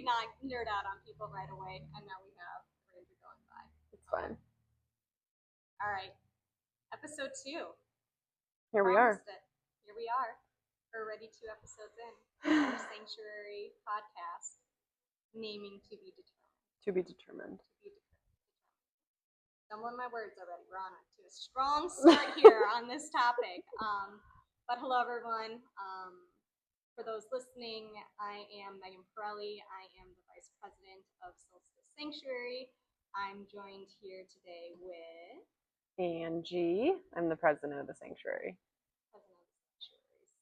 maybe not nerd out on people right away. And now we have Ranger going by. It's fine. All right. Episode 2. Here we are. Here we are. We're already 2 episodes in. Our Sanctuary podcast. Naming to be determined. To be determined. Stumbling my words already. We're on to a strong start here on this topic. But hello, everyone. For those listening, I am Megan Pirelli. I am the Vice President of Solstice Sanctuary. I'm joined here today with Angie. I'm the President of the Sanctuary.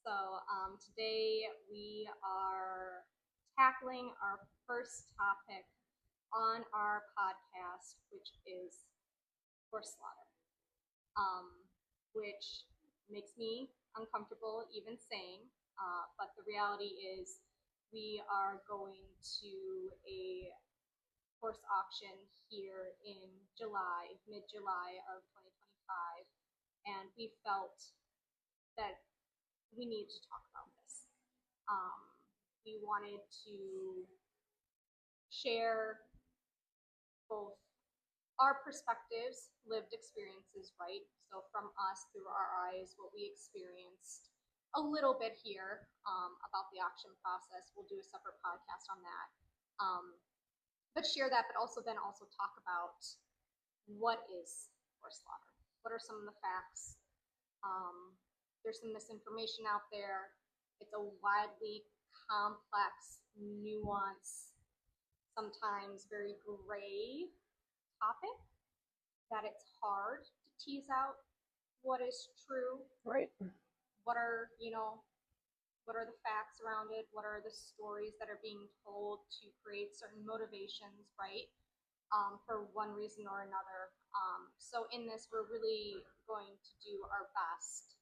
So today we are tackling our first topic on our podcast, which is forced slaughter, which makes me uncomfortable even saying, but the reality is we are going to a horse auction here in July, mid-July of 2025, and we felt that we needed to talk about this. We wanted to share both our perspectives, lived experiences, right? So from us, through our eyes, what we experienced a little bit here about the auction process. We'll do a separate podcast on that. But share that, but also talk about what is horse slaughter. What are some of the facts? There's some misinformation out there. It's a widely complex, nuanced, sometimes very gray topic that it's hard to tease out what is true. Right. What are the facts around it? What are the stories that are being told to create certain motivations, right? For one reason or another. So in this, we're really going to do our best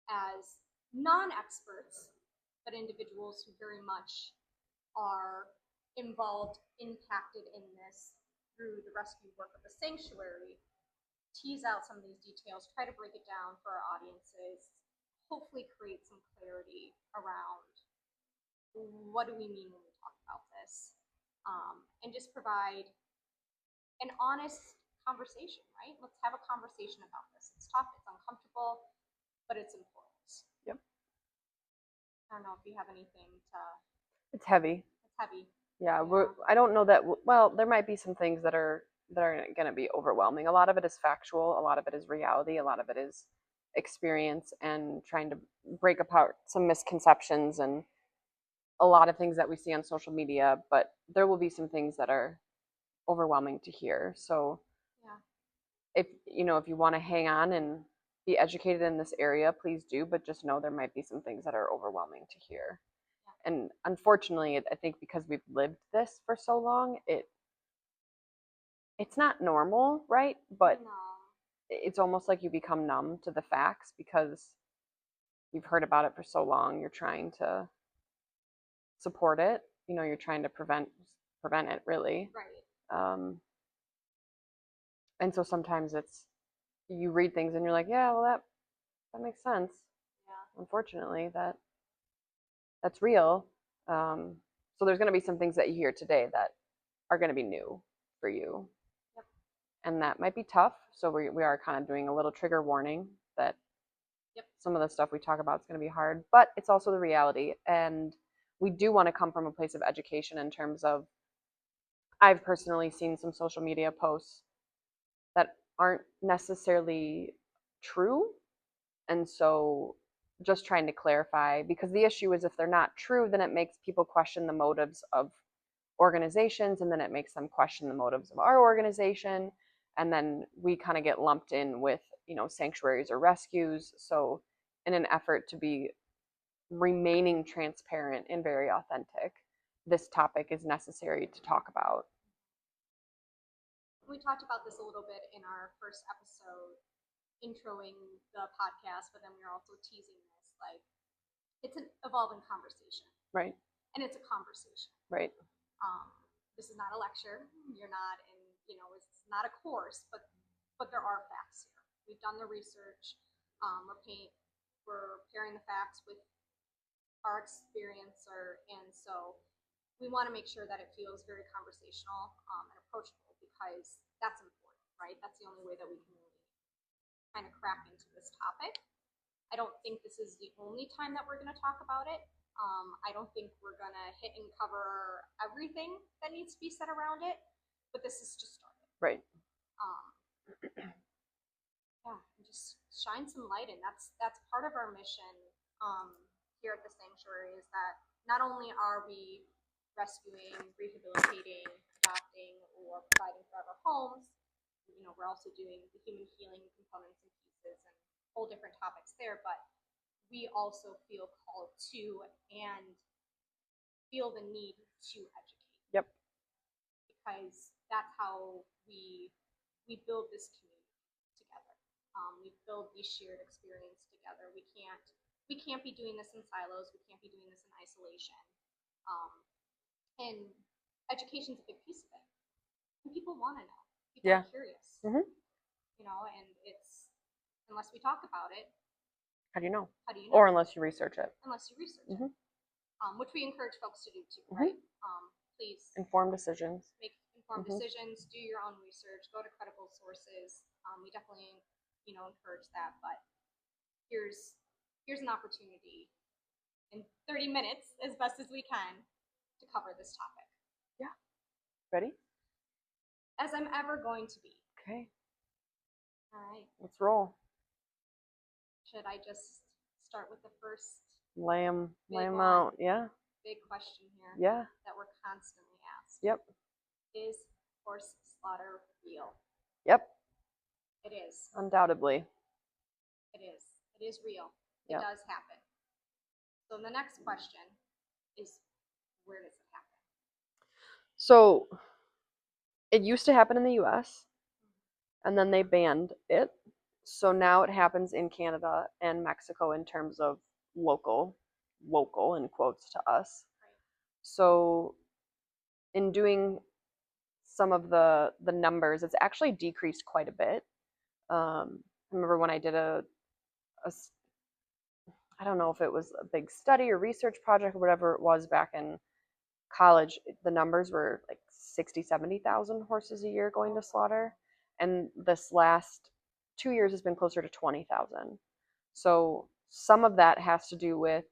as non-experts, but individuals who very much are involved, impacted in this through the rescue work of the sanctuary, tease out some of these details, try to break it down for our audiences, hopefully create some clarity around what do we mean when we talk about this, and just provide an honest conversation, right? Let's have a conversation about this. It's tough, it's uncomfortable, but it's important. Yep. I don't know if you have anything to... It's heavy. It's heavy. Yeah, I don't know that, well, there might be some things that are going to be overwhelming. A lot of it is factual, a lot of it is reality, a lot of it is experience and trying to break apart some misconceptions and a lot of things that we see on social media, but there will be some things that are overwhelming to hear. So yeah. If you want to hang on and be educated in this area, please do, but just know there might be some things that are overwhelming to hear. Yeah. And unfortunately, I think because we've lived this for so long, it's not normal, right? But no. It's almost like you become numb to the facts because you've heard about it for so long. You're trying to support it. You're trying to prevent it, really. Right. And so sometimes you read things and you're like, yeah, well, that makes sense. Yeah. Unfortunately, that's real. So there's going to be some things that you hear today that are going to be new for you. Yep. And that might be tough. So we are kind of doing a little trigger warning that some of the stuff we talk about is going to be hard, but it's also the reality. And we do want to come from a place of education in terms of, I've personally seen some social media posts that aren't necessarily true. And so just trying to clarify, because the issue is if they're not true, then it makes people question the motives of organizations, and then it makes them question the motives of our organization. And then we kind of get lumped in with, sanctuaries or rescues. So in an effort to be remaining transparent and very authentic, this topic is necessary to talk about. We talked about this a little bit in our first episode, introing the podcast, but then we were also teasing this, like, it's an evolving conversation. Right. And it's a conversation. Right. This is not a lecture. You're not in, it's not a course, but there are facts here. We've done the research. We're pairing the facts with our experience, and so we want to make sure that it feels very conversational and approachable because that's important, right? That's the only way that we can really kind of crack into this topic. I don't think this is the only time that we're going to talk about it. I don't think we're going to hit and cover everything that needs to be said around it, but this is just started. Right. Um, yeah, and just shine some light in. That's part of our mission here at the sanctuary is that not only are we rescuing, rehabilitating, adopting, or providing forever homes, we're also doing the human healing components and pieces and whole different topics there, but we also feel called to and feel the need to educate. Yep. Because that's how we build this community together. We build these shared experience together. We can't be doing this in silos. We can't be doing this in isolation. Um, and education's a big piece of it. And people want to know. People Yeah. are curious. Mm-hmm. And it's unless we talk about it. How do you know? How do you know? Or unless you research it. Unless you research mm-hmm. it. Which we encourage folks to do too, right? Please informed decisions. Make informed decisions. Do your own research. Go to credible sources. We definitely, encourage that. But here's an opportunity in 30 minutes, as best as we can, to cover this topic. Yeah. Ready? As I'm ever going to be. Okay. All right. Let's roll. Should I just start with the first? Lay them out. Yeah. Big question here. Yeah. That we're constantly asked. Yep. Is horse slaughter real? Yep. It is. Undoubtedly. It is. It is real. It does happen. So the next question is, where does it happen? So it used to happen in the US and then they banned it. So now it happens in Canada and Mexico in terms of local in quotes to us. Right. So in doing some of the numbers, it's actually decreased quite a bit. I remember when I did a I don't know if it was a big study or research project or whatever it was back in college, the numbers were like 60, 70,000 horses a year going to slaughter. And this last 2 years has been closer to 20,000. So some of that has to do with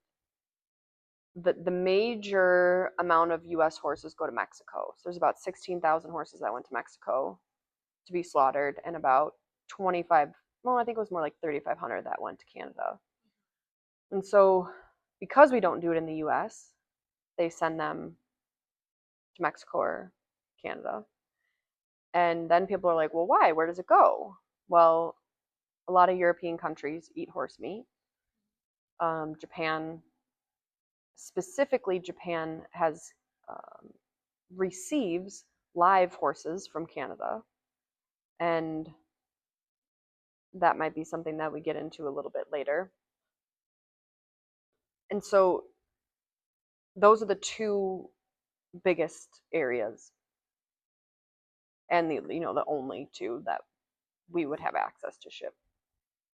the major amount of US horses go to Mexico. So there's about 16,000 horses that went to Mexico to be slaughtered, and about 25, well, I think it was more like 3,500 that went to Canada. And so because we don't do it in the US, they send them to Mexico or Canada. And then people are like, well, why? Where does it go? Well, a lot of European countries eat horse meat. Japan, specifically Japan, has receives live horses from Canada. And that might be something that we get into a little bit later. And so those are the two biggest areas, and the only two that we would have access to ship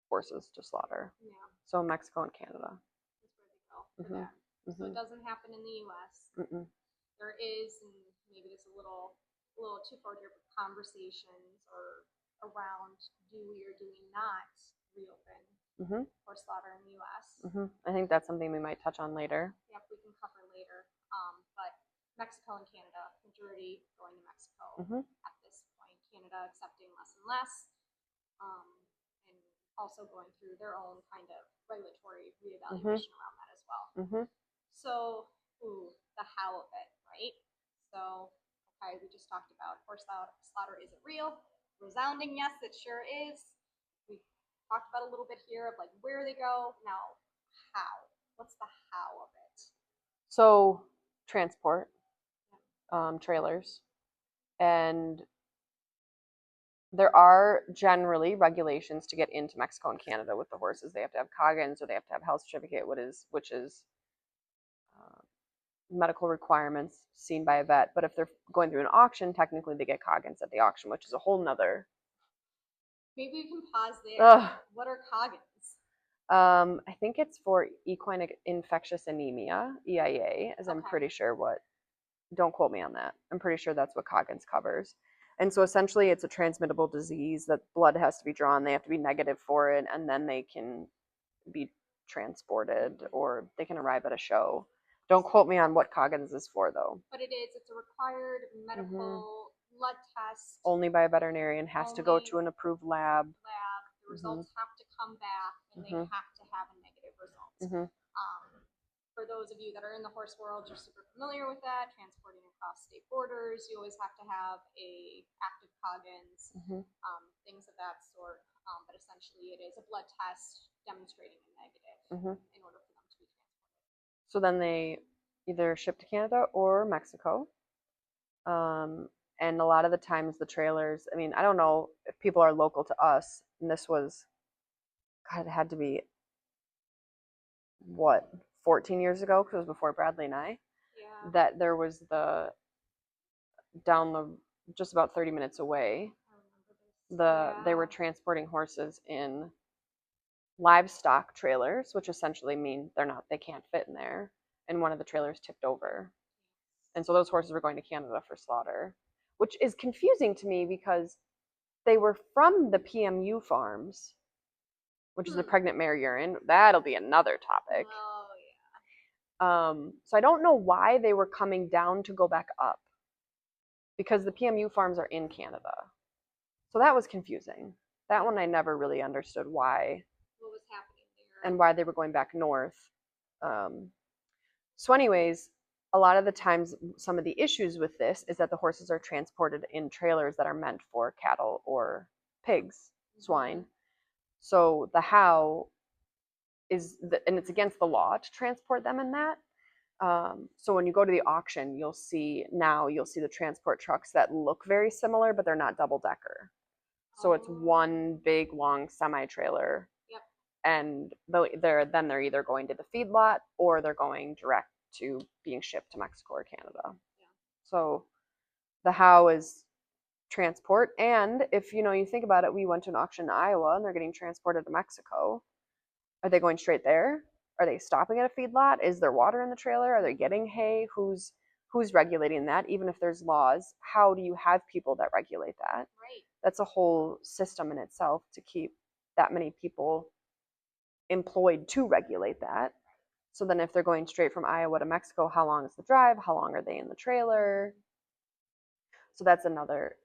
horses to slaughter. Yeah. So Mexico and Canada. That's where they go for that. So it doesn't happen in the U.S. There is, and maybe it's a little too far here, but conversations or around do we or do we not reopen horse slaughter in the U.S. I think that's something we might touch on later. Yep, we can cover later. But Mexico and Canada, majority going to Mexico at this point. Canada accepting less and less, and also going through their own kind of regulatory reevaluation around that as well. So, the how of it, right? So, okay, we just talked about horse slaughter isn't real. Resounding yes, it sure is. We talked about a little bit here of like where they go. Now, how? What's the how of it? So, transport, trailers, and there are generally regulations to get into Mexico and Canada with the horses. They have to have Coggins or they have to have health certificate, which is medical requirements seen by a vet. But if they're going through an auction, technically they get Coggins at the auction, which is a whole nother. Maybe we can pause there. What are Coggins? I think it's for equine infectious anemia, EIA, as I'm pretty sure what Don't quote me on that. I'm pretty sure that's what Coggins covers. And so essentially, it's a transmittable disease that blood has to be drawn. They have to be negative for it, and then they can be transported or they can arrive at a show. Don't quote me on what Coggins is for, though. But it's a required medical blood test. Only by a veterinarian, has to go to an approved lab. The results have to come back, and they have to have a negative result. For those of you that are in the horse world, you're super familiar with that. Transporting across state borders, you always have to have a active Coggins, things of that sort. But essentially, it is a blood test demonstrating a negative in order for them to be transported. So then they either ship to Canada or Mexico. And a lot of the times the trailers, I mean, I don't know if people are local to us, and this was, God, it had to be, what, 14 years ago, because it was before Bradley and I, that there was just about 30 minutes away, they were transporting horses in livestock trailers, which essentially mean they can't fit in there, and one of the trailers tipped over. And so those horses were going to Canada for slaughter, which is confusing to me because they were from the PMU farms, which is the pregnant mare urine. That'll be another topic. Oh, yeah. So I don't know why they were coming down to go back up, because the PMU farms are in Canada. So that was confusing. That one I never really understood why. What was happening there. And why they were going back north. So anyways, a lot of the times, some of the issues with this is that the horses are transported in trailers that are meant for cattle or pigs, swine. So the how and it's against the law to transport them in that. So when you go to the auction, you'll see the transport trucks that look very similar, but they're not double decker. So it's one big long semi trailer. Yep. And they're either going to the feedlot or they're going direct to being shipped to Mexico or Canada. Yeah. So the how is transport. And if you think about it, we went to an auction in Iowa and they're getting transported to Mexico. Are they going straight there? Are they stopping at a feedlot? Is there water in the trailer? Are they getting hay? Who's regulating that? Even if there's laws, how do you have people that regulate that? Right. That's a whole system in itself to keep that many people employed to regulate that. So then if they're going straight from Iowa to Mexico, how long is the drive? How long are they in the trailer? So that's another.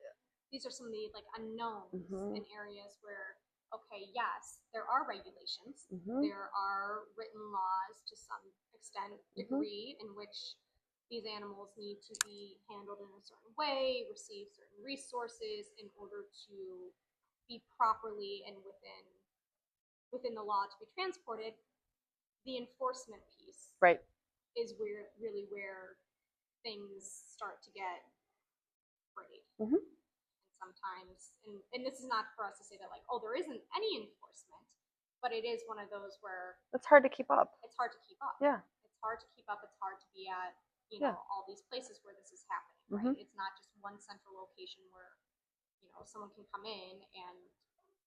These are some of the unknowns in areas where, okay, yes, there are regulations. There are written laws to some extent, degree, in which these animals need to be handled in a certain way, receive certain resources in order to be properly and within the law to be transported. The enforcement piece, right, is really where things start to get frayed. And sometimes, and this is not for us to say that there isn't any enforcement, but it is one of those where it's hard to keep up. It's hard to keep up. Yeah. It's hard to keep up. It's hard to be at all these places where this is happening. Right. It's not just one central location where someone can come in and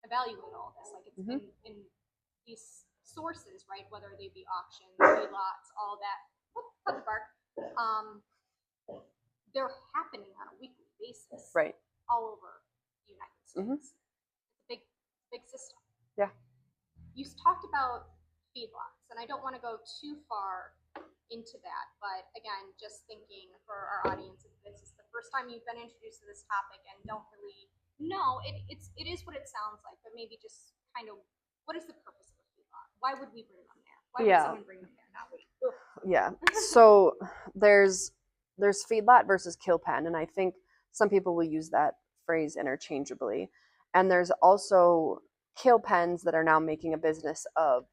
evaluate all this. It's in these sources, right? Whether they be auctions, feedlots, all that. Puppy bark. They're happening on a weekly basis, right, all over the United States. It's a big system. Yeah. You talked about feedlots, and I don't want to go too far into that, but again, just thinking for our audience, if this is the first time you've been introduced to this topic and don't really know, it is what it sounds like, but maybe just kind of, what is the purpose of a feedlot? Why would we bring them there? Why would someone bring them there? Not we. Yeah. So there's feedlot versus kill pen, and I think some people will use that phrase interchangeably. And there's also kill pens that are now making a business of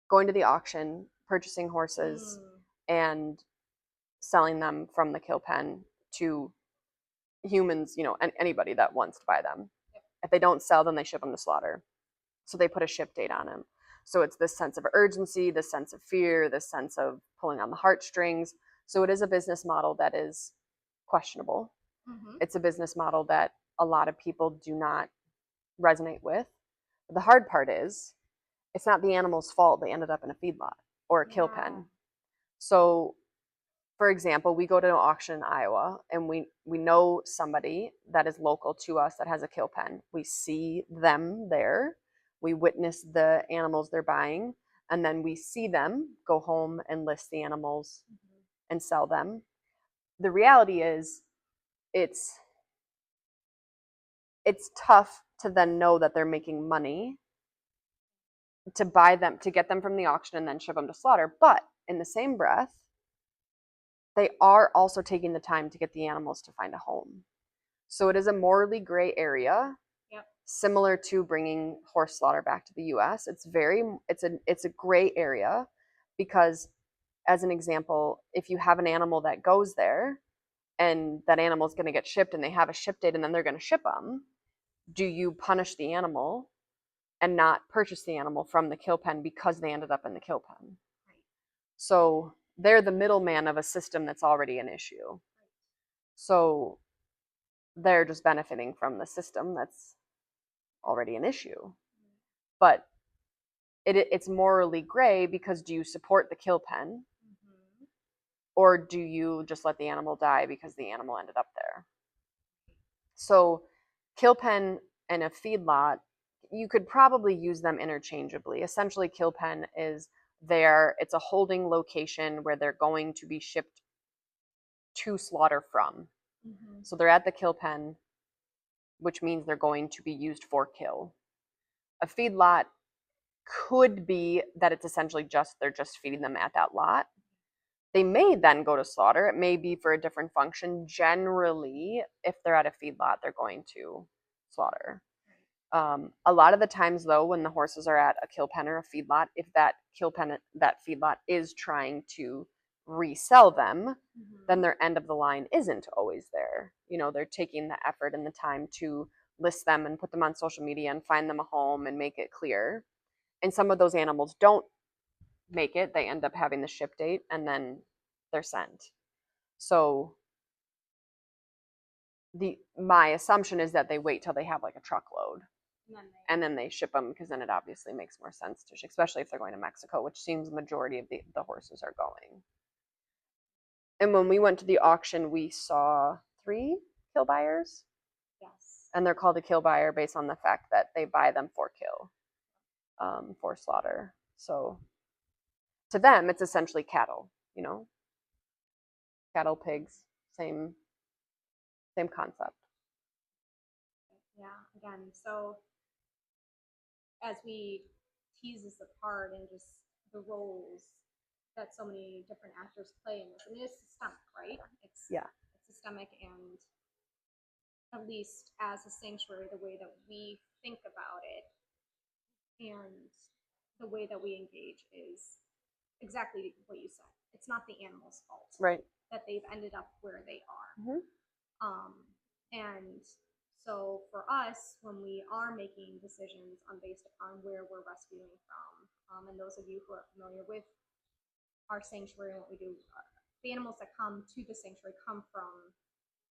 going to the auction, purchasing horses, and selling them from the kill pen to humans, anybody that wants to buy them. Yep. If they don't sell, then they ship them to slaughter. So they put a ship date on them. So it's this sense of urgency, this sense of fear, this sense of pulling on the heartstrings. So it is a business model that is questionable. It's a business model that a lot of people do not resonate with. But the hard part is, it's not the animal's fault they ended up in a feedlot or a kill pen. So for example, we go to an auction in Iowa and we know somebody that is local to us that has a kill pen. We see them there. We witness the animals they're buying, and then we see them go home and list the animals and sell them. The reality is it's tough to then know that they're making money to buy them, to get them from the auction and then ship them to slaughter. But in the same breath, they are also taking the time to get the animals to find a home. So it is a morally gray area, similar to bringing horse slaughter back to the US. It's a gray area because, as an example, if you have an animal that goes there and that animal is going to get shipped and they have a ship date and then they're going to ship them, do you punish the animal and not purchase the animal from the kill pen because they ended up in the kill pen? So they're the middleman of a system that's already an issue. So they're just benefiting from the system that's already an issue. But it's morally gray because do you support the kill pen or do you just let the animal die because the animal ended up there? So kill pen and a feedlot, you could probably use them interchangeably. Essentially, kill pen is it's a holding location where they're going to be shipped to slaughter from. So they're at the kill pen, which means they're going to be used for kill. A feedlot could be that it's essentially they're just feeding them at that lot. They may then go to slaughter. It may be for a different function. Generally, if they're at a feedlot, they're going to slaughter. A lot of the times, though, when the horses are at a kill pen or a feedlot, if that feedlot is trying to resell them, then their end of the line isn't always there. They're taking the effort and the time to list them and put them on social media and find them a home and make it clear. And some of those animals don't make it. They end up having the ship date and then they're sent. So my assumption is that they wait till they have like a truckload and then they ship them, because then it obviously makes more sense to, especially if they're going to Mexico, which seems the majority of the horses are going. And when we went to the auction, we saw 3 kill buyers. Yes. And they're called a kill buyer based on the fact that they buy them for kill, for slaughter. So to them, it's essentially cattle, cattle, pigs, same concept. Yeah, again, so as we tease this apart and just the roles that so many different actors play in this, I mean, it's systemic, right? It's systemic, and at least as a sanctuary, the way that we think about it and the way that we engage is exactly what you said. It's not the animal's fault, right, that they've ended up where they are. And so for us, when we are making decisions based upon where we're rescuing from, and those of you who are familiar with our sanctuary and what we do, the animals that come to the sanctuary come from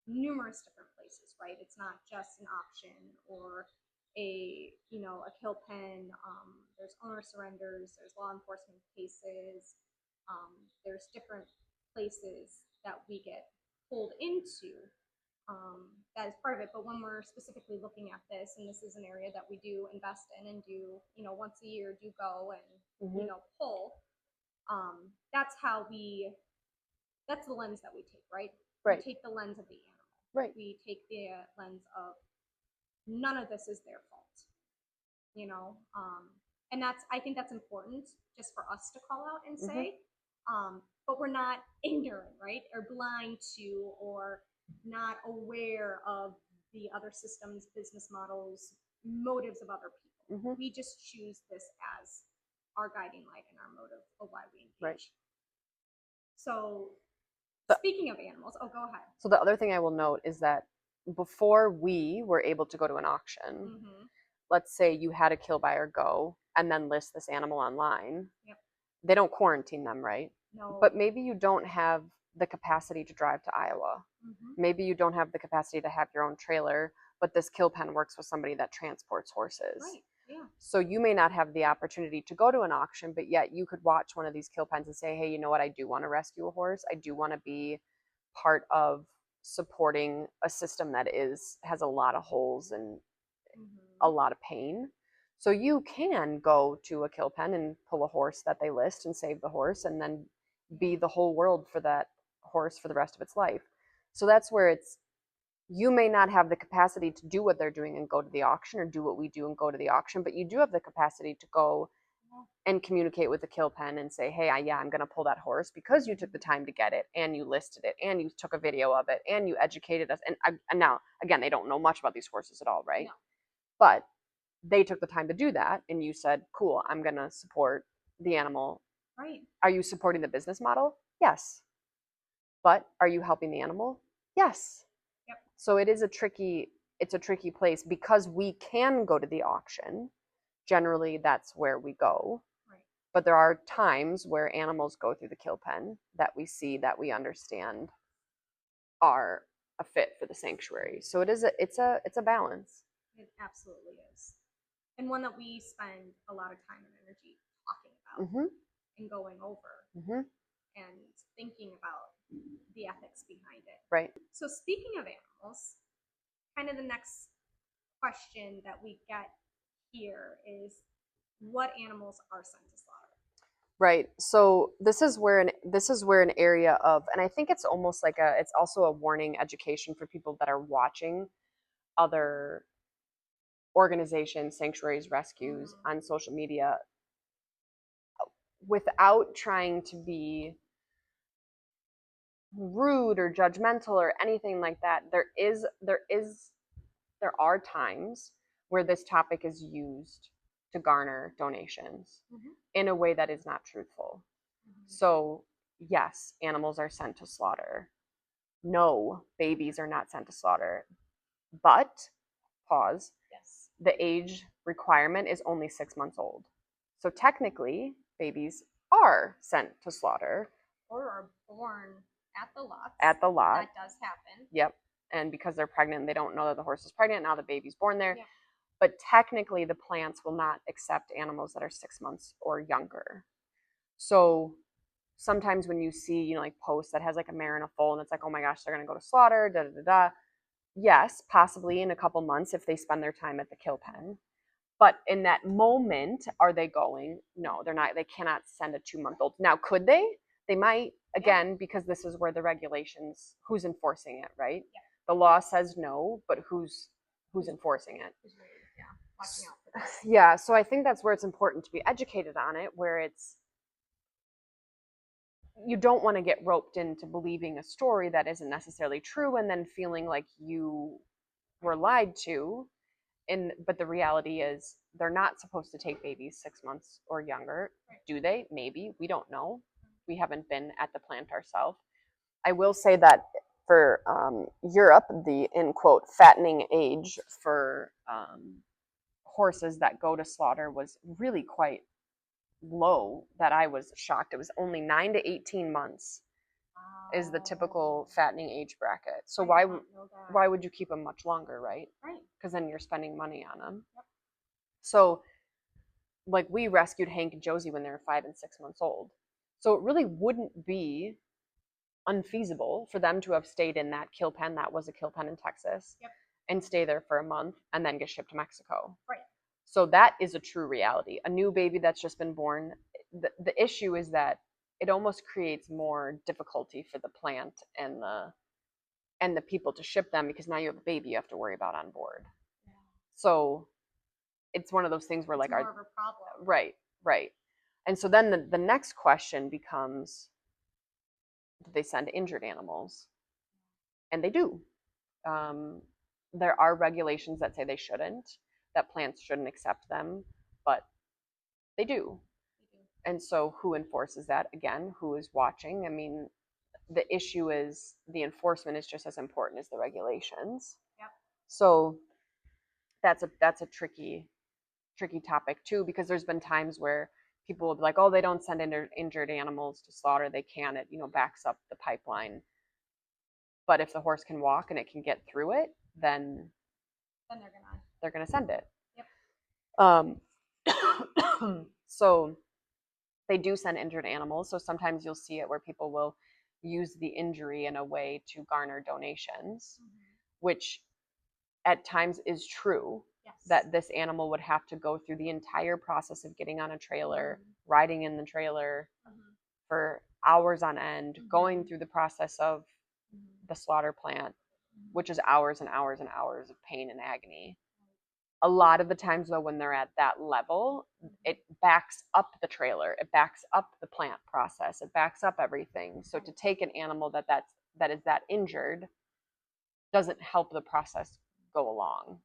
numerous different places, right? It's not just an auction or a kill pen. There's owner surrenders, there's law enforcement cases, there's different places that we get pulled into. That is part of it. But when we're specifically looking at this, and this is an area that we do invest in and do, once a year, do go and pull. That's that's the lens that we take, right? Right. We take the lens of the animal. Right. We take the lens of none of this is their fault. And I think that's important just for us to call out and say. But we're not ignorant, right? Or blind to, or not aware of the other systems, business models, motives of other people. We just choose this as our guiding light and our motive of why we engage. Right. So speaking of animals, go ahead. So the other thing I will note is that before we were able to go to an auction, let's say you had a kill buyer go and then list this animal online. They don't quarantine them, right? No. But maybe you don't have the capacity to drive to Iowa. Maybe you don't have the capacity to have your own trailer, but this kill pen works with somebody that transports horses. Right. Yeah. So you may not have the opportunity to go to an auction, but yet you could watch one of these kill pens and say, hey, you know what? I do want to rescue a horse. I do want to be part of supporting a system that has a lot of holes and a lot of pain. So you can go to a kill pen and pull a horse that they list and save the horse and then be the whole world for that horse for the rest of its life. So that's where you may not have the capacity to do what they're doing and go to the auction, or do what we do and go to the auction, but you do have the capacity to go and communicate with the kill pen and say, hey, I'm going to pull that horse because you took the time to get it and you listed it and you took a video of it and you educated us. And now, again, they don't know much about these horses at all, right? No. But they took the time to do that, and you said, cool, I'm going to support the animal. Right. Are you supporting the business model? Yes. But are you helping the animal? Yes. Yep. So it's a tricky place because we can go to the auction. Generally, that's where we go. Right. But there are times where animals go through the kill pen that we see, that we understand are a fit for the sanctuary. So it's a balance. It absolutely is. And one that we spend a lot of time and energy talking about and going over and thinking about the ethics behind it. Right. So speaking of animals, kind of the next question that we get here is, what animals are sent to slaughter? Right. So this is where an area of, and I think it's almost like it's also a warning education for people that are watching other organizations, sanctuaries, rescues on social media, without trying to be rude or judgmental or anything like that. There are times where this topic is used to garner donations in a way that is not truthful. So yes, animals are sent to slaughter. No, babies are not sent to slaughter. But pause. Yes. The age requirement is only 6 months old. So technically, babies are sent to slaughter. Or are born at the lot. At the lot. That does happen. Yep. And because they're pregnant, they don't know that the horse is pregnant. Now the baby's born there. Yep. But technically, the plants will not accept animals that are 6 months or younger. So sometimes when you see, like posts that has like a mare and a foal and it's like, oh my gosh, they're going to go to slaughter, da da da da. Yes, possibly in a couple months if they spend their time at the kill pen. But in that moment, are they going? No, they're not. They cannot send a 2-month-old. Now, could they? They might, again, because this is where the regulations, who's enforcing it, right? Yeah. The law says no, but who's enforcing it? Yeah, watching out for this. Yeah, so I think that's where it's important to be educated on it, where you don't want to get roped into believing a story that isn't necessarily true and then feeling like you were lied to. But the reality is they're not supposed to take babies 6 months or younger. Right. Do they? Maybe. We don't know. We haven't been at the plant ourselves. I will say that for Europe, the, in quote, fattening age for horses that go to slaughter was really quite low, that I was shocked. It was only 9 to 18 months is the typical fattening age bracket. So why would you keep them much longer, right? Right. Because then you're spending money on them. Yep. So like we rescued Hank and Josie when they were 5 and 6 months old. So it really wouldn't be unfeasible for them to have stayed in that kill pen. That was a kill pen in Texas. Yep. And stay there for a month and then get shipped to Mexico. Right. So that is a true reality. A new baby that's just been born, the issue is that it almost creates more difficulty for the plant and the people to ship them, because now you have a baby you have to worry about on board. Yeah. So it's one of those things where, like, more of a problem. Right. And so then the next question becomes, do they send injured animals? And they do. There are regulations that say they shouldn't, that plants shouldn't accept them, but they do. And so who enforces that? Again, who is watching? I mean, the issue is the enforcement is just as important as the regulations. Yep. So that's a tricky topic too, because there's been times where people will be like, oh, they don't send injured animals to slaughter. They can. It backs up the pipeline. But if the horse can walk and it can get through it, then they're gonna send it. Yep. Um, so they do send injured animals. So sometimes you'll see it where people will use the injury in a way to garner donations, which at times is true. Yes. That this animal would have to go through the entire process of getting on a trailer, riding in the trailer for hours on end, going through the process of the slaughter plant, which is hours and hours and hours of pain and agony. A lot of the times, though, when they're at that level, it backs up the trailer, it backs up the plant process, it backs up everything. So to take an animal that is that injured doesn't help the process go along.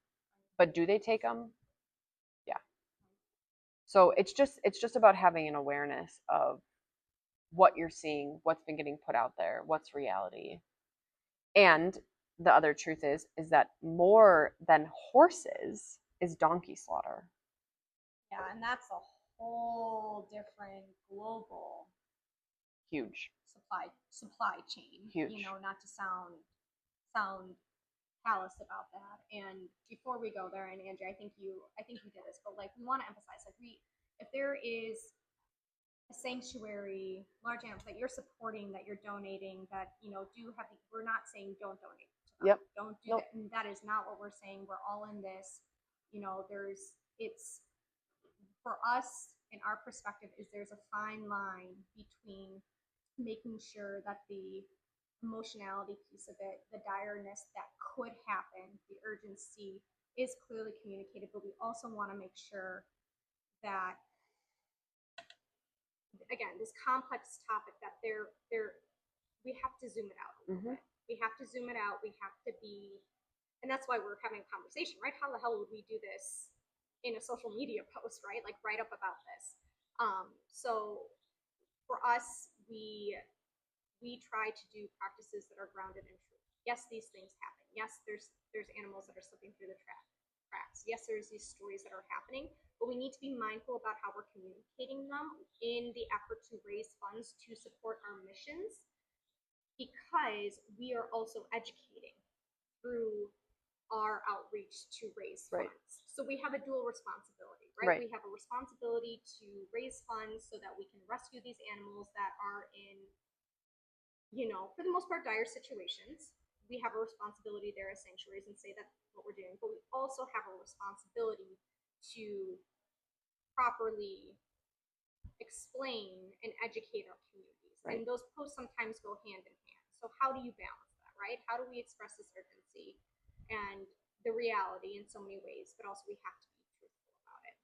But do they take them? Yeah. So it's just about having an awareness of what you're seeing, what's been getting put out there, what's reality. And the other truth is that more than horses is donkey slaughter. Yeah, and that's a whole different global Huge supply chain. Huge. You know, not to sound callous about that. And before we go there, and Andrea, I think you did this, but like we want to emphasize, like if there is a sanctuary, large animals that you're supporting, that you're donating, that do have. We're not saying don't donate to them. Yep. Don't do Nope. that. And that is not what we're saying. We're all in this. It's for us in our perspective is there's a fine line between making sure that the emotionality piece of it, the direness that could happen, the urgency is clearly communicated, but we also want to make sure that again, this complex topic that we have to zoom it out a little bit. We have to zoom it out. We have to be, and that's why we're having a conversation, right? How the hell would we do this in a social media post, right? Like write up about this. So for us, we try to do practices that are grounded in truth. Yes, these things happen. Yes, there's animals that are slipping through the cracks. Yes, there's these stories that are happening, but we need to be mindful about how we're communicating them in the effort to raise funds to support our missions, because we are also educating through our outreach to raise funds. Right. So we have a dual responsibility, right? Right. We have a responsibility to raise funds so that we can rescue these animals that are in, for the most part, dire situations. We have a responsibility there as sanctuaries and say that's what we're doing, but we also have a responsibility to properly explain and educate our communities. Right. And those posts sometimes go hand in hand. So how do you balance that, right? How do we express this urgency and the reality in so many ways, but also we have to be truthful about it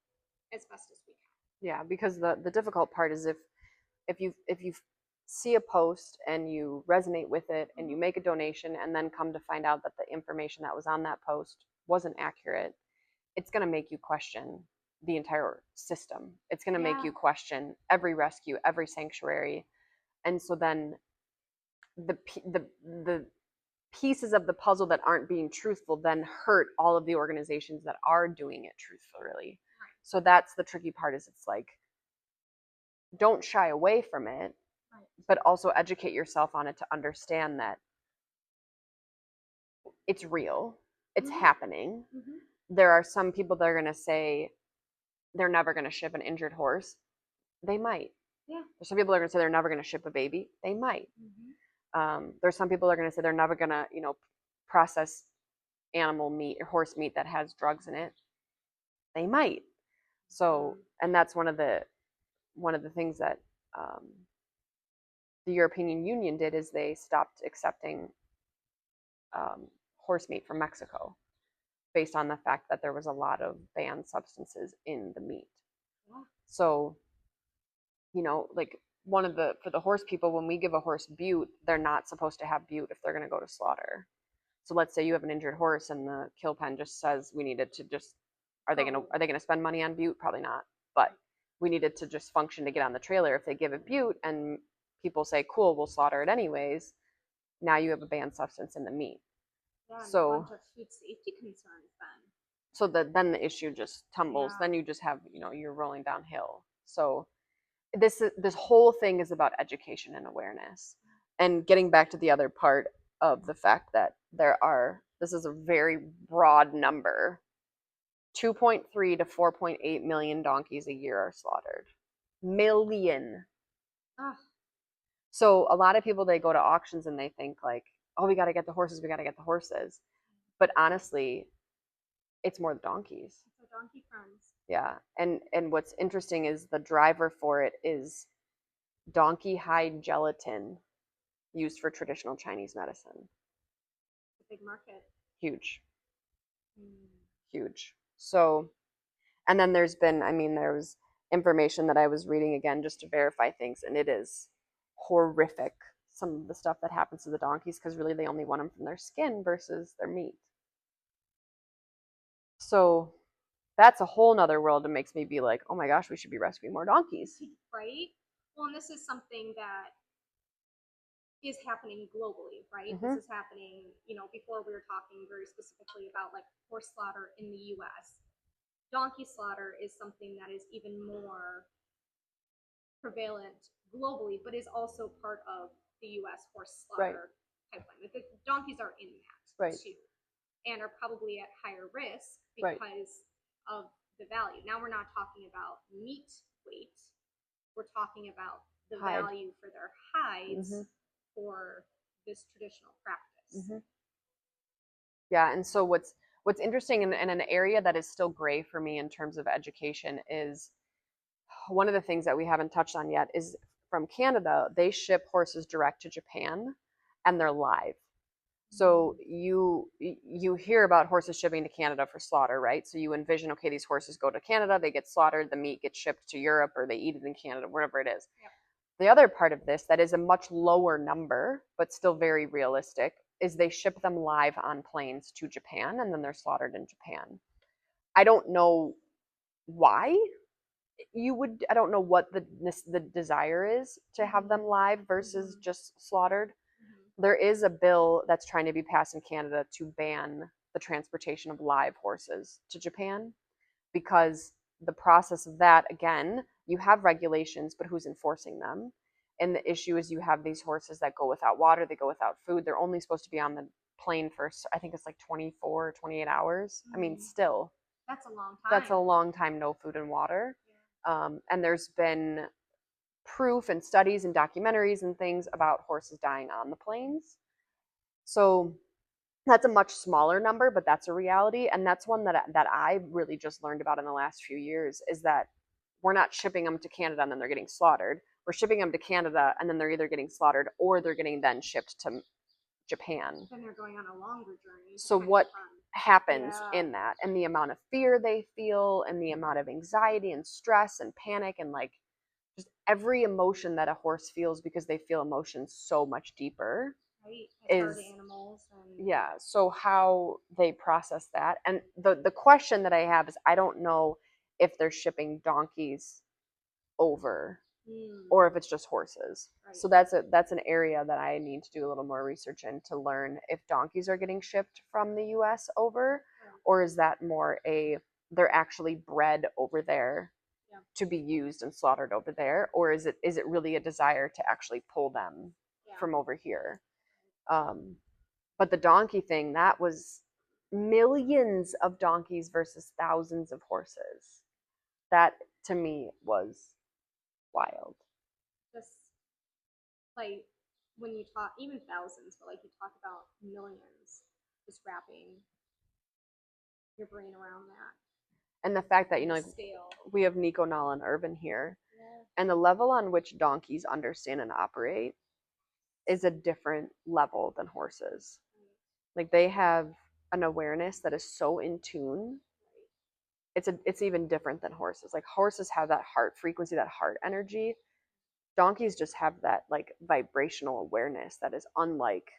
as best as we can. Yeah, because the difficult part is if you see a post and you resonate with it and you make a donation and then come to find out that the information that was on that post wasn't accurate, it's going to make you question the entire system. It's going to make you question every rescue, every sanctuary. And so then the pieces of the puzzle that aren't being truthful then hurt all of the organizations that are doing it truthfully. Right. So that's the tricky part, is it's like, don't shy away from it, right, but also educate yourself on it to understand that it's real, it's happening. There are some people that are going to say they're never going to ship an injured horse. They might. Yeah. There's some people that are going to say they're never going to ship a baby. They might. There's some people that are going to say they're never going to, process animal meat or horse meat that has drugs in it. They might. So, and that's one of the things that the European Union did, is they stopped accepting horse meat from Mexico based on the fact that there was a lot of banned substances in the meat. Yeah. So, like for the horse people, when we give a horse bute, they're not supposed to have bute if they're going to go to slaughter. So let's say you have an injured horse and the kill pen just says we needed to just, are they going to spend money on bute? Probably not. But we needed to just function to get on the trailer. If they give it bute and people say, cool, we'll slaughter it anyways, now you have a banned substance in the meat. Yeah, so a bunch of food safety concerns then. So then the issue just tumbles. Yeah. Then you just have, you're rolling downhill. So this whole thing is about education and awareness. And getting back to the other part of the fact that this is a very broad number 2.3 to 4.8 million donkeys a year are slaughtered. Million. Ah, So a lot of people, they go to auctions and they think like, oh, we got to get the horses, we got to get the horses. But honestly, it's more the donkeys. it's a donkey friends. Yeah. And what's interesting is the driver for it is donkey hide gelatin used for traditional Chinese medicine. It's a big market. Huge. Mm. Huge. So, and then there's been, I mean, there was information that I was reading again just to verify things, and it is horrific, some of the stuff that happens to the donkeys, because really they only want them from their skin versus their meat. So that's a whole nother world that makes me be like, oh my gosh, we should be rescuing more donkeys. Right? Well, and this is something that is happening globally, right? Mm-hmm. This is happening, before we were talking very specifically about like horse slaughter in the US. Donkey slaughter is something that is even more prevalent globally, but is also part of the US horse Right. slaughter pipeline. Like the donkeys are in that Right. too, and are probably at higher risk Right. because of the value. Now we're not talking about meat weight, we're talking about the Hide. value for their hides Mm-hmm. for this traditional practice. Mm-hmm. Yeah, and so what's interesting in an area that is still gray for me in terms of education is one of the things that we haven't touched on yet is from Canada, they ship horses direct to Japan and they're live. So you hear about horses shipping to Canada for slaughter, right? So you envision, okay, these horses go to Canada, they get slaughtered, the meat gets shipped to Europe, or they eat it in Canada, wherever it is. Yep. The other part of this that is a much lower number, but still very realistic, is they ship them live on planes to Japan and then they're slaughtered in Japan. I don't know why you would, I don't know what the desire is to have them live versus just slaughtered. There is a bill that's trying to be passed in Canada to ban the transportation of live horses to Japan, because the process of that, again, you have regulations, but who's enforcing them? And the issue is you have these horses that go without water, they go without food. They're only supposed to be on the plane for, I think it's like 24 or 28 hours. I mean, still, That's a long time. that's a long time, no food and water. And there's been proof and studies and documentaries and things about horses dying on the planes. So that's a much smaller number, but that's a reality. And that's one that I really just learned about in the last few years, is that we're not shipping them to Canada and then they're getting slaughtered. We're shipping them to Canada and then they're either getting slaughtered or they're getting then shipped to Japan. Then they're going on a longer journey. So what happens in that, and the amount of fear they feel and the amount of anxiety and stress and panic and like just every emotion that a horse feels, because they feel emotions so much deeper, right? Is animals and yeah, so how they process that. And the question that I have is, I don't know if they're shipping donkeys over or if it's just horses. Right. So that's an area that I need to do a little more research in to learn if donkeys are getting shipped from the US over, or is that more they're actually bred over there to be used and slaughtered over there, or is it really a desire to actually pull them from over here? But the donkey thing, that was millions of donkeys versus thousands of horses. That to me was wild. just like when you talk even thousands, but like you talk about millions, just wrapping your brain around that. And the fact that, like, scale. we have Nico, Nala, and Irvin here, and the level on which donkeys understand and operate is a different level than horses. Like, they have an awareness that is so in tune. It's even different than horses. Like, horses have that heart frequency, that heart energy. Donkeys just have that like vibrational awareness that is unlike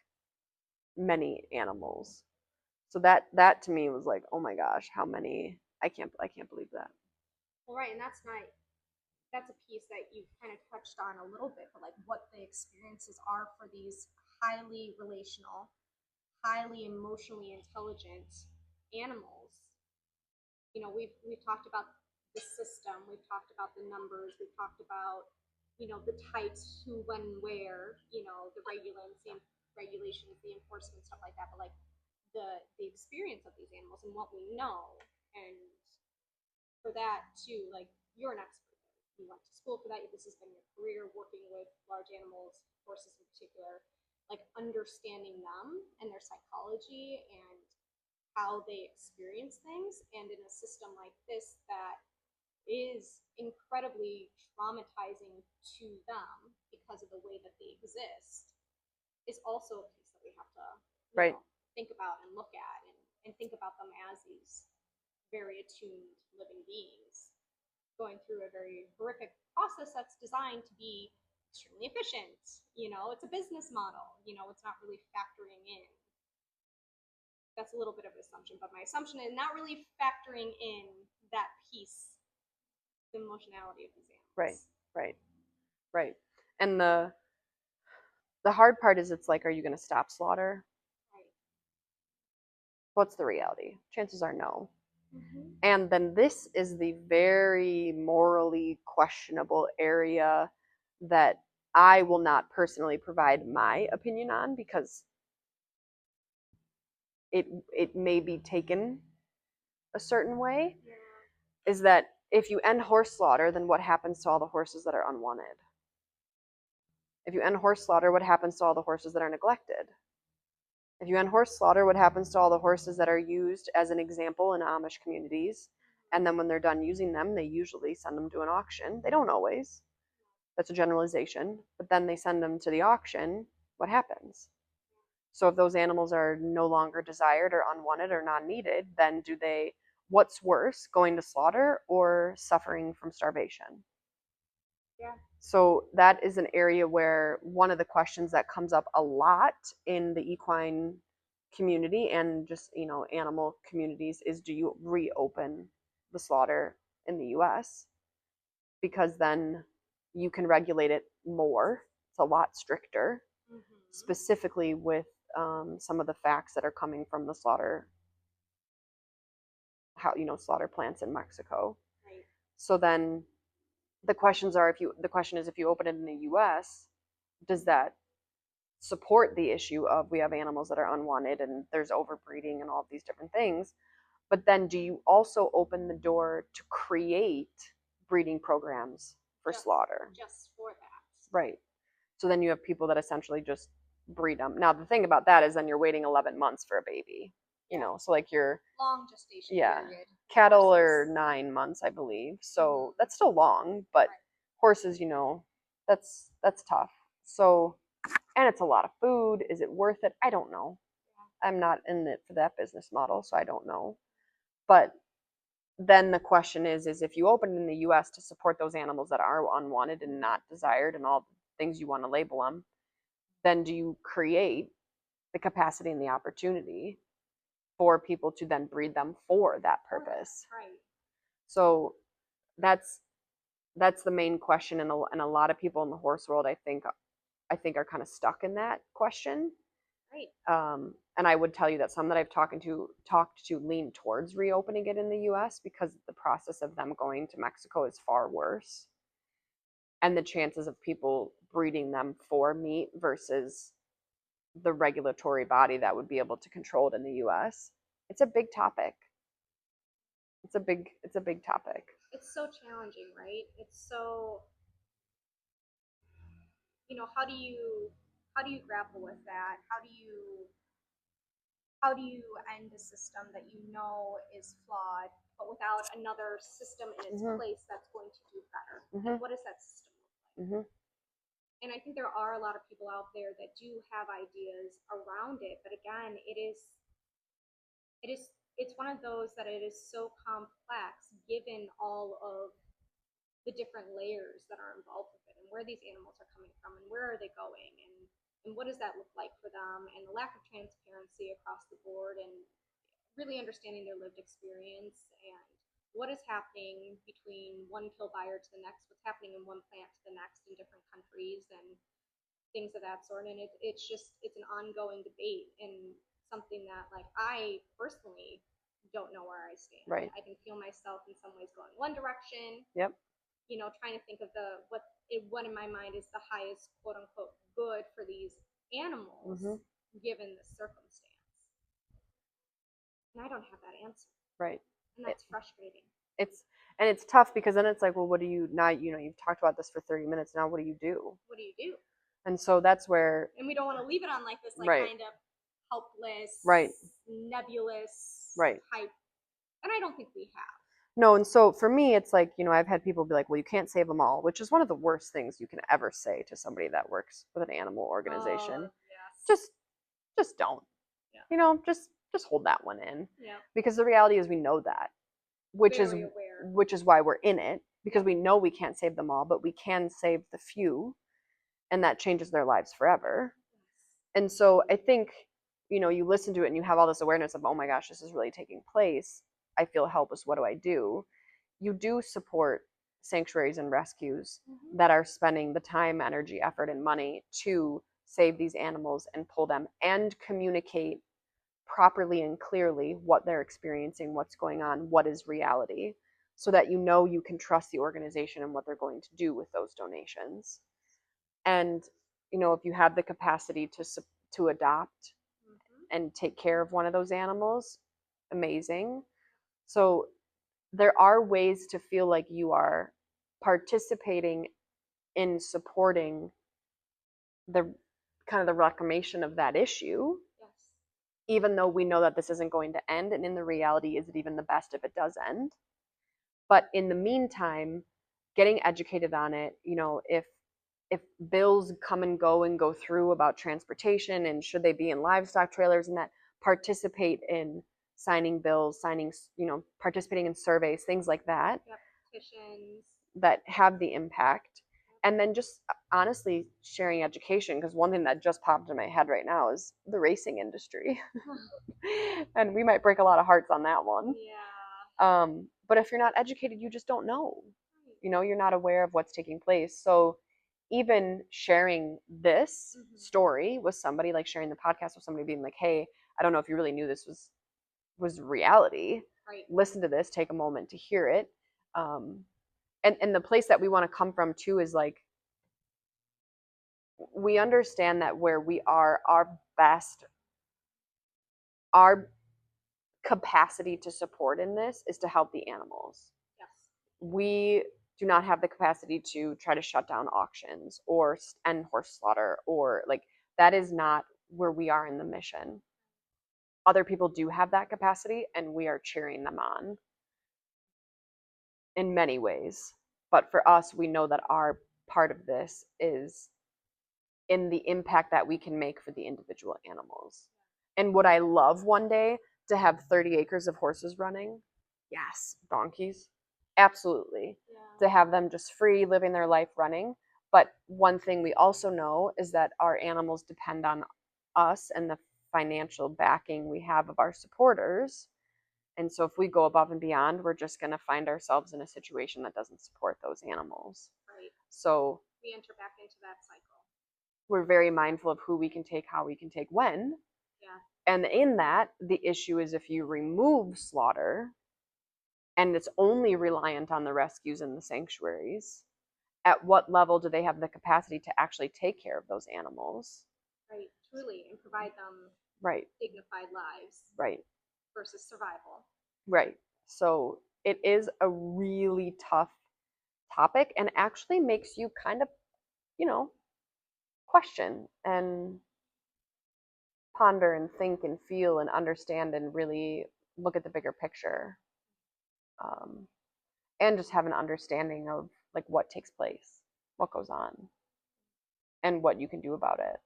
many animals. So that to me was like, oh my gosh, how many, I can't believe that. Well, right, and that's a piece that you kind of touched on a little bit, but like what the experiences are for these highly relational, highly emotionally intelligent animals. We've talked about the system, we've talked about the numbers, we've talked about the types, who, when, where, the regulations, the enforcement, stuff like that. But like the experience of these animals and what we know, and for that too, like you're an expert. You went to school for that. This has been your career working with large animals, horses in particular, like understanding them and their psychology and how they experience things. And in a system like this that is incredibly traumatizing to them because of the way that they exist, is also a piece that we have to, Right. think about and look at and think about them as these very attuned living beings going through a very horrific process that's designed to be extremely efficient. It's a business model. It's not really factoring in. That's a little bit of an assumption, but my assumption is not really factoring in that piece, the emotionality of these animals. Right. Right. Right. And the hard part is it's like, are you going to stop slaughter? Right. What's the reality? Chances are no. Mm-hmm. And then this is the very morally questionable area that I will not personally provide my opinion on because it may be taken a certain way. Yeah. Is that if you end horse slaughter, then what happens to all the horses that are unwanted? If you end horse slaughter, what happens to all the horses that are neglected? If you end horse slaughter, what happens to all the horses that are used as an example in Amish communities? And then when they're done using them, they usually send them to an auction. They don't always. That's a generalization. But then they send them to the auction. What happens? So if those animals are no longer desired or unwanted or not needed, then what's worse, going to slaughter or suffering from starvation? Yeah. So that is an area where one of the questions that comes up a lot in the equine community and just, animal communities is, do you reopen the slaughter in the US? Because then you can regulate it more. It's a lot stricter, specifically with some of the facts that are coming from the slaughter plants in Mexico. Right. So then the question is, if you open it in the US, does that support the issue of we have animals that are unwanted and there's overbreeding and all of these different things? But then do you also open the door to create breeding programs for slaughter? Just for that. Right. So then you have people that essentially just breed them. Now the thing about that is then you're waiting 11 months for a baby. So like your long gestation period. Cattle are 9 months, I believe. So that's still long, but horses, that's tough. So, and it's a lot of food. Is it worth it? I don't know. I'm not in it for that business model, so I don't know. But then the question is if you open in the US to support those animals that are unwanted and not desired and all the things you want to label them, then do you create the capacity and the opportunity for people to then breed them for that purpose? Right. So that's the main question, and a lot of people in the horse world, I think are kind of stuck in that question. Right. And I would tell you that some that I've talked to lean towards reopening it in the U.S. because the process of them going to Mexico is far worse, and the chances of people breeding them for meat versus the regulatory body that would be able to control it in the U.S. It's a big topic. It's a big topic. It's so challenging, right? It's so, how do you grapple with that? How do you end a system that is flawed, but without another system in its place that's going to do better? And what does that system look like? And I think there are a lot of people out there that do have ideas around it, but again, it's one of those that it is so complex given all of the different layers that are involved with it and where these animals are coming from and where are they going and what does that look like for them, and the lack of transparency across the board, and really understanding their lived experience and what is happening between one kill buyer to the next, what's happening in one plant to the next in different countries and things of that sort. And it's an ongoing debate and something that, like, I personally don't know where I stand. Right. I can feel myself in some ways going one direction. Yep. Trying to think of what in my mind is the highest quote unquote good for these animals given the circumstance. And I don't have that answer. Right. And that's frustrating. it's tough because then it's like, well, what do you now? You've talked about this for 30 minutes. Now, what do you do? What do you do? And so that's where, and we don't want to leave it on like this, like right, kind of helpless, right, nebulous right. type. And I don't think we have. No, and so for me, it's like, I've had people be like, well, you can't save them all, which is one of the worst things you can ever say to somebody that works with an animal organization. Yes. Just don't. Yeah. Just hold that one in. Yeah. Because the reality is we know that, which Very is aware. which is why we're in it, because we know we can't save them all, but we can save the few, and that changes their lives forever. And so I think, you listen to it and you have all this awareness of, oh my gosh, this is really taking place. I feel helpless. What do I do? You do support sanctuaries and rescues that are spending the time, energy, effort, and money to save these animals and pull them and communicate properly and clearly what they're experiencing, what's going on, what is reality, so that you can trust the organization and what they're going to do with those donations. And if you have the capacity to adopt and take care of one of those animals, amazing. So there are ways to feel like you are participating in supporting the kind of the reclamation of that issue. Yes. Even though we know that this isn't going to end, and in the reality, is it even the best if it does end? But in the meantime, getting educated on it, if bills come and go through about transportation and should they be in livestock trailers, and that participate in signing bills, participating in surveys, things like that. Yep. Petitions that have the impact. And then just honestly sharing education, because one thing that just popped in my head right now is the racing industry. And we might break a lot of hearts on that one. Yeah. But if you're not educated, you just don't know. You're not aware of what's taking place. So even sharing this story with somebody, like sharing the podcast with somebody, being like, hey, I don't know if you really knew this was reality. Right. Listen to this, take a moment to hear it. And the place that we want to come from too is like, we understand that where we are, our capacity to support in this is to help the animals. Yes. We do not have the capacity to try to shut down auctions or end horse slaughter, or like, that is not where we are in the mission. Other people do have that capacity, and we are cheering them on in many ways. But for us, we know that our part of this is in the impact that we can make for the individual animals. And would I love one day to have 30 acres of horses running? Yes. Donkeys? Absolutely. Yeah. To have them just free, living their life running. But one thing we also know is that our animals depend on us and the financial backing we have of our supporters. And so if we go above and beyond, we're just going to find ourselves in a situation that doesn't support those animals. Right. So we enter back into that cycle. We're very mindful of who we can take, how we can take, when. Yeah. And in that, the issue is if you remove slaughter and it's only reliant on the rescues and the sanctuaries, at what level do they have the capacity to actually take care of those animals? Right, truly, and provide them right dignified lives. Right. Versus survival. Right. So it is a really tough topic, and actually makes you kind of, question and ponder and think and feel and understand and really look at the bigger picture, and just have an understanding of like what takes place, what goes on, and what you can do about it.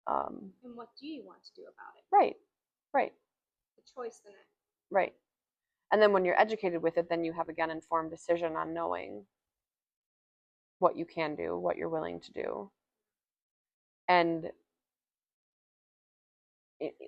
And what do you want to do about it? Right. The choice in it. Right. And then when you're educated with it, then you have, again, informed decision on knowing what you can do, what you're willing to do. And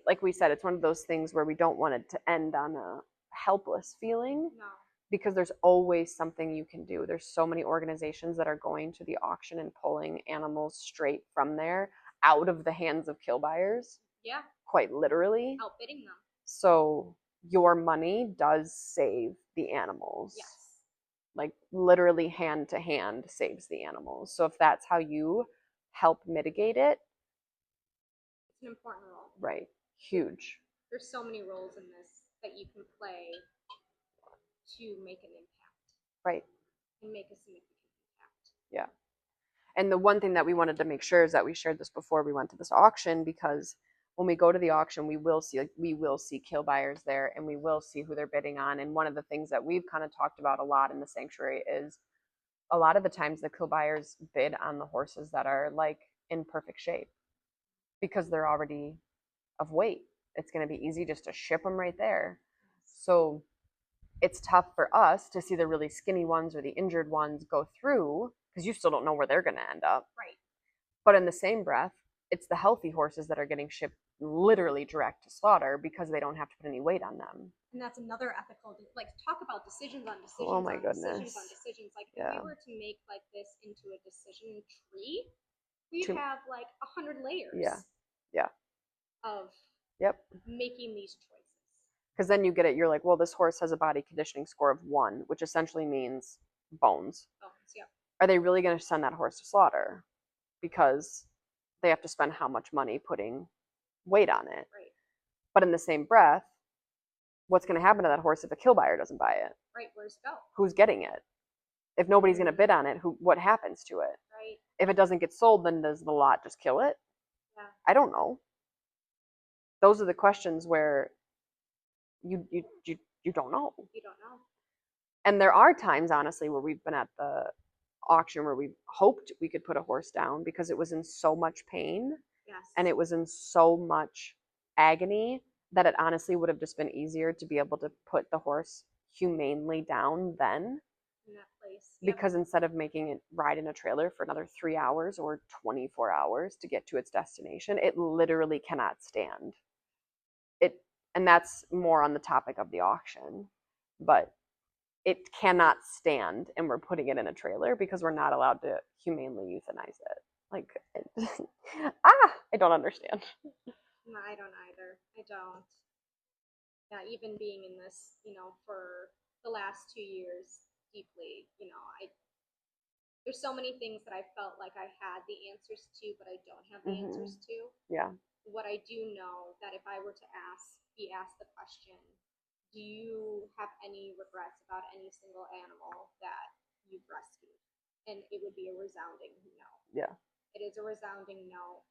like we said, it's one of those things where we don't want it to end on a helpless feeling. No. Because there's always something you can do. There's so many organizations that are going to the auction and pulling animals straight from there out of the hands of kill buyers. Yeah. Quite literally. Outbidding them. So your money does save the animals. Yes. Like literally hand to hand saves the animals. So if that's how you help mitigate it, it's an important role. Right. Huge. There's so many roles in this that you can play to make an impact. Right. And make a significant impact. Yeah. And the one thing that we wanted to make sure is that we shared this before we went to this auction, because when we go to the auction, we will see kill buyers there, and we will see who they're bidding on. And one of the things that we've kind of talked about a lot in the sanctuary is a lot of the times the kill buyers bid on the horses that are like in perfect shape because they're already of weight. It's going to be easy just to ship them right there. So it's tough for us to see the really skinny ones or the injured ones go through because you still don't know where they're going to end up. Right. But in the same breath, it's the healthy horses that are getting shipped literally direct to slaughter because they don't have to put any weight on them. And that's another ethical, like, talk about decisions on decisions. Oh my on goodness. decisions on decisions. Like, Yeah. if we were to make like this into a decision tree, we'd have like 100 layers. Yeah. Yeah. Of yep. making these choices. Because then you get it, you're like, well, this horse has a body conditioning score of 1, which essentially means bones. Bones, yep. Are they really going to send that horse to slaughter? Because they have to spend how much money putting weight on it. Right. But in the same breath, what's going to happen to that horse if a kill buyer doesn't buy it? Right, where's it go? Who's getting it? If nobody's going to bid on it, what happens to it? Right. If it doesn't get sold, then does the lot just kill it? Yeah. I don't know. Those are the questions where you don't know. You don't know. And there are times, honestly, where we've been at the auction where we hoped we could put a horse down because it was in so much pain. Yes. And it was in so much agony that it honestly would have just been easier to be able to put the horse humanely down then. In that place. Yep. Because instead of making it ride in a trailer for another 3 hours or 24 hours to get to its destination, it literally cannot stand. And that's more on the topic of the auction. But it cannot stand, and we're putting it in a trailer because we're not allowed to humanely euthanize it. Like, I don't understand. No, I don't either. I don't. Yeah, even being in this, for the last 2 years deeply, there's so many things that I felt like I had the answers to, but I don't have the answers to. Yeah. What I do know that if I were to be asked the question, do you have any regrets about any single animal that you've rescued? And it would be a resounding no. Yeah. It is a resounding no.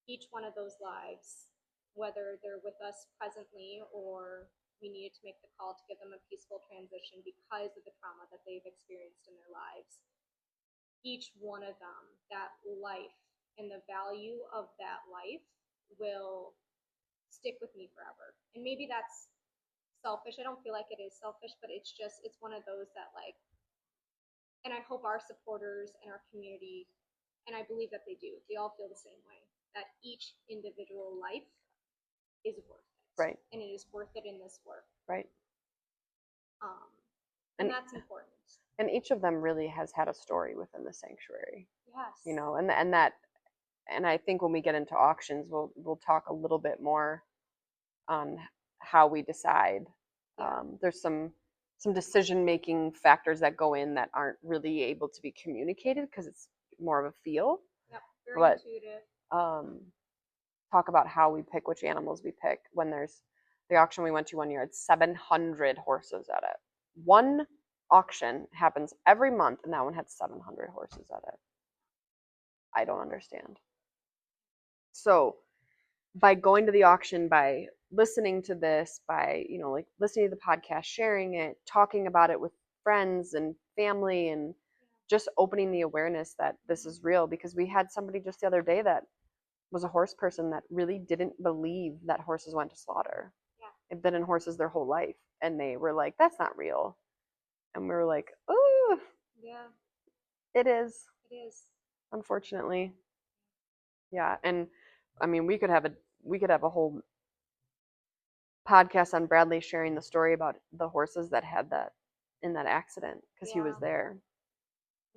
Each one of those lives, whether they're with us presently or we needed to make the call to give them a peaceful transition because of the trauma that they've experienced in their lives, each one of them, that life and the value of that life will stick with me forever. And maybe that's selfish. I don't feel like it is selfish, but it's one of those that, like, and I hope our supporters and our community, and I believe that they do, they all feel the same way, that each individual life is worth it. Right. And it is worth it in this work. Right. And that's important. And each of them really has had a story within the sanctuary. Yes. And I think when we get into auctions, we'll talk a little bit more on how we decide. Yeah. There's some decision-making factors that go in that aren't really able to be communicated because it's more of a feel. Yep, very intuitive. Talk about how we pick which animals we pick. When there's the auction we went to one year, it's 700 horses at it. One auction happens every month, and that one had 700 horses at it. I don't understand. So by going to the auction, by listening to this, by like listening to the podcast, sharing it, talking about it with friends and family, and just opening the awareness that this is real, because we had somebody just the other day that was a horse person that really didn't believe that horses went to slaughter. Yeah. They've been in horses their whole life, and they were like, that's not real. And we were like, oh yeah, it is. It is. Unfortunately. Yeah. And I mean, we could have a whole podcast on Bradley sharing the story about the horses that had that in that accident because he was there.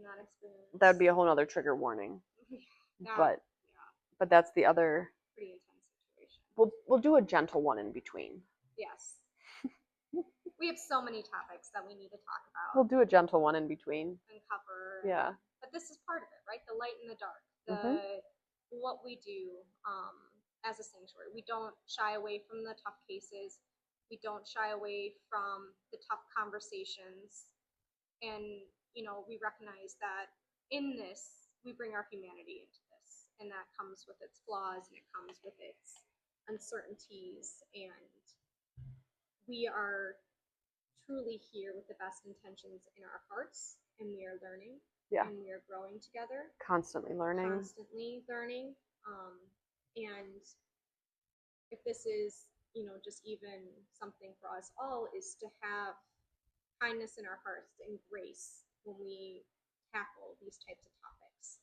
Not experienced. That would be a whole other trigger warning. But that's the other pretty intense situation. We'll do a gentle one in between. Yes. We have so many topics that we need to talk about. We'll do a gentle one in between. And cover. Yeah. But this is part of it, right? The light and the dark. What we do as a sanctuary. We don't shy away from the tough cases. We don't shy away from the tough conversations. And, we recognize that in this, we bring our humanity into this. And that comes with its flaws and it comes with its uncertainties. And we are truly here with the best intentions in our hearts. And we are learning. Yeah. And we are growing together. Constantly learning. Constantly learning. And if this is, just even something for us all, is to have kindness in our hearts and grace when we tackle these types of topics,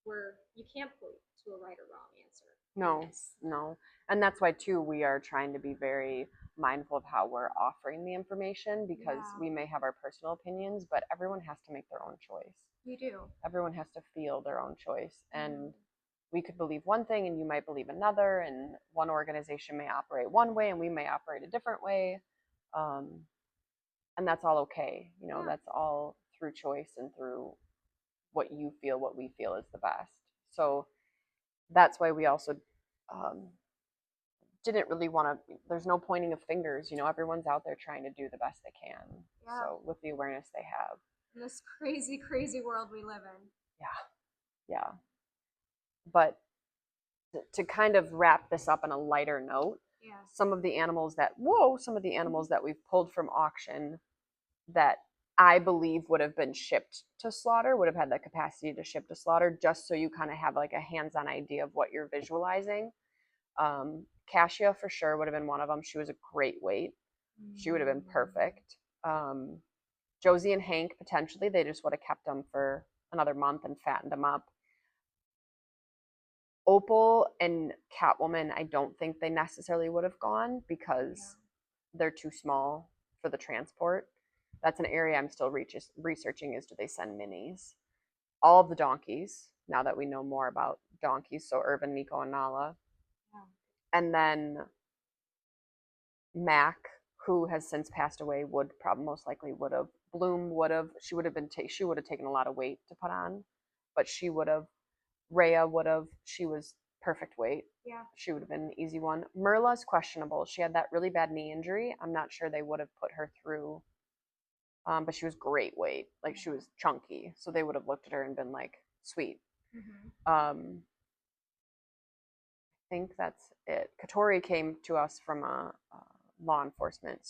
where you can't point to a right or wrong answer. No, no. And that's why, too, we are trying to be very mindful of how we're offering the information, because we may have our personal opinions, but everyone has to make their own choice. You do. Everyone has to feel their own choice. And we could believe one thing and you might believe another, and one organization may operate one way and we may operate a different way. And that's all okay. That's all through choice and through what we feel is the best. So that's why we also didn't really want to, there's no pointing of fingers. Everyone's out there trying to do the best they can. Yeah. So with the awareness they have. In this crazy, crazy world we live in. Yeah. But to kind of wrap this up on a lighter note, some of the animals that we've pulled from auction that I believe would have been shipped to slaughter, would have had the capacity to ship to slaughter, just so you kind of have like a hands-on idea of what you're visualizing. Cassia for sure would have been one of them. She was a great weight. She would have been perfect. Josie and Hank, potentially, they just would have kept them for another month and fattened them up. Opal and Catwoman, I don't think they necessarily would have gone, because they're too small for the transport. That's an area I'm still researching, is do they send minis? All of the donkeys, now that we know more about donkeys, so Irvin, Nico, and Nala. And then Mac, who has since passed away, would probably most likely would have. Bloom would have. She would have taken a lot of weight to put on, but she would have. Rhea would have. She was perfect weight. Yeah. She would have been an easy one. Merla's questionable. She had that really bad knee injury. I'm not sure they would have put her through. But she was great weight. Like, she was chunky. So they would have looked at her and been like, sweet. I think that's it. Katori came to us from a law enforcement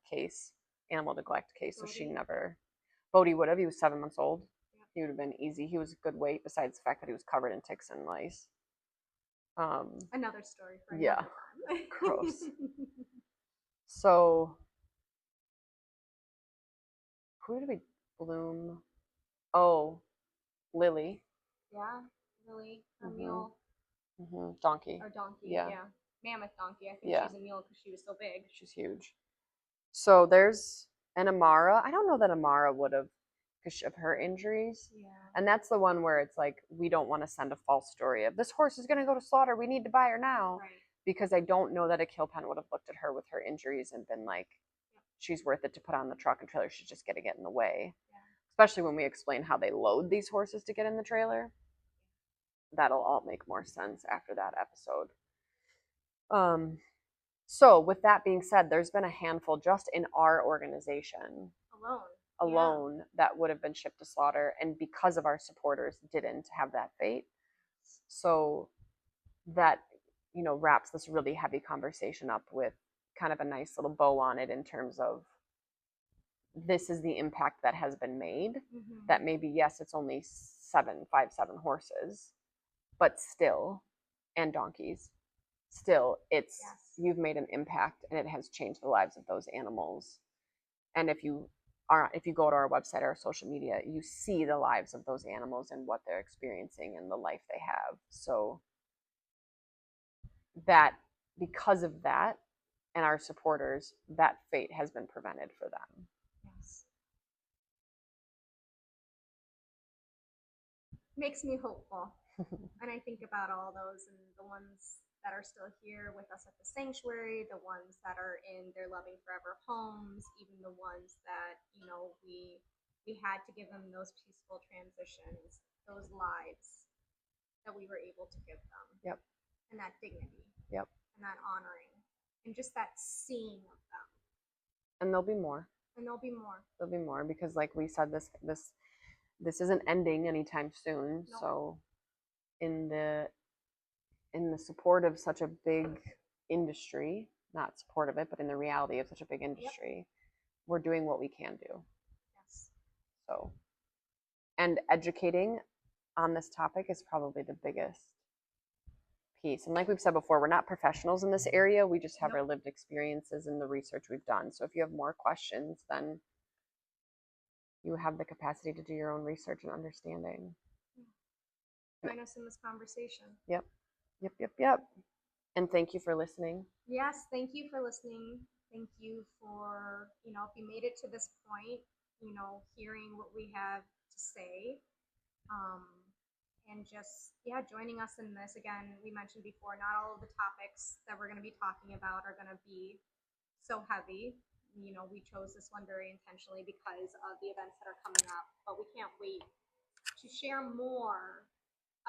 case, animal neglect case. So she never. Bodie would have. He was 7 months old. He would have been easy. He was a good weight, besides the fact that he was covered in ticks and lice. Another story for another time. Gross. So, who did we Bloom? Oh, Lily. Yeah, Lily. Her mule. Donkey. Or donkey, yeah. Mammoth donkey. I think she's a mule because she was so big. She's huge. So there's an Amara. I don't know that Amara would have, because of her injuries. Yeah. And that's the one where it's like, we don't want to send a false story of, this horse is going to go to slaughter, we need to buy her now. Right. Because I don't know that a kill pen would have looked at her with her injuries and been like, she's worth it to put on the truck and trailer. She's just going to get in the way. Yeah. Especially when we explain how they load these horses to get in the trailer. That'll all make more sense after that episode. So with that being said, there's been a handful just in our organization alone that would have been shipped to slaughter, and because of our supporters didn't have that fate. So that, wraps this really heavy conversation up with kind of a nice little bow on it, in terms of this is the impact that has been made. That maybe, yes, it's only 7 horses, but still, and donkeys, still, it's you've made an impact, and it has changed the lives of those animals. And if you go to our website or our social media, you see the lives of those animals and what they're experiencing and the life they have. So that, because of that and our supporters, that fate has been prevented for them. Yes. Makes me hopeful. And I think about all those, and the ones that are still here with us at the sanctuary, the ones that are in their loving forever homes, even the ones that, we had to give them those peaceful transitions, those lives that we were able to give them. Yep. And that dignity. Yep. And that honoring. And just that seeing of them. And there'll be more. And there'll be more. There'll be more because, like we said, this isn't ending anytime soon. Nope. So, in the support of such a big industry, not support of it, but in the reality of such a big industry, we're doing what we can do. Yes. So, and educating on this topic is probably the biggest piece. And like we've said before, we're not professionals in this area. We just have our lived experiences and the research we've done. So if you have more questions, then you have the capacity to do your own research and understanding. Join us in this conversation. Yep. Yep. And thank you for listening. Yes, thank you for listening. Thank you for, if you made it to this point, hearing what we have to say. And just, joining us in this. Again, we mentioned before, not all of the topics that we're going to be talking about are going to be so heavy. We chose this one very intentionally because of the events that are coming up, but we can't wait to share more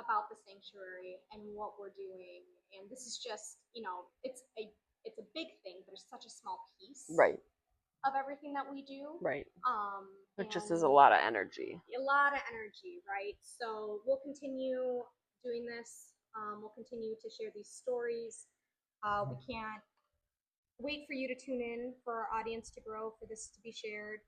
about the sanctuary and what we're doing. And this is just, it's a big thing, but it's such a small piece. Right. Of everything that we do. Right. It just is a lot of energy. A lot of energy, right? So we'll continue doing this. We'll continue to share these stories. We can't wait for you to tune in, for our audience to grow, for this to be shared.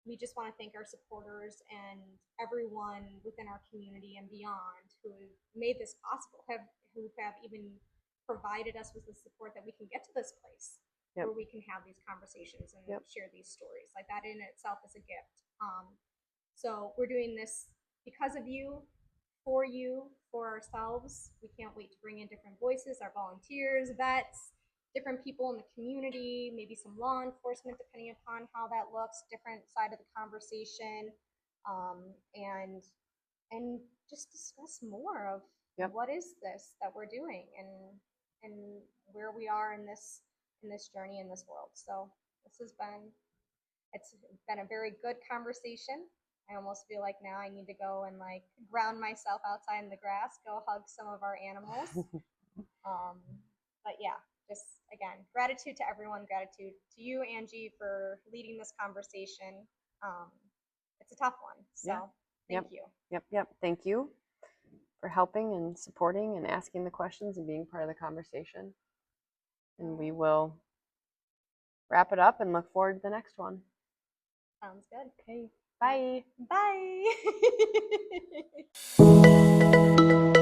We just want to thank our supporters and everyone within our community and beyond who made this possible, who have even provided us with the support that we can get to this place. Where we can have these conversations and share these stories. Like, that in itself is a gift. So we're doing this because of you, for ourselves. We can't wait to bring in different voices, our volunteers, vets, different people in the community, maybe some law enforcement, depending upon how that looks, different side of the conversation, and just discuss more of what is this that we're doing and where we are in this journey in this world. So it's been a very good conversation. I almost feel like now I need to go and like ground myself outside in the grass, go hug some of our animals. But yeah, just again, gratitude to everyone, gratitude to you, Angie, for leading this conversation. It's a tough one, so thank you. Yep. Thank you for helping and supporting and asking the questions and being part of the conversation. And we will wrap it up and look forward to the next one. Sounds good. Okay. Bye. Bye.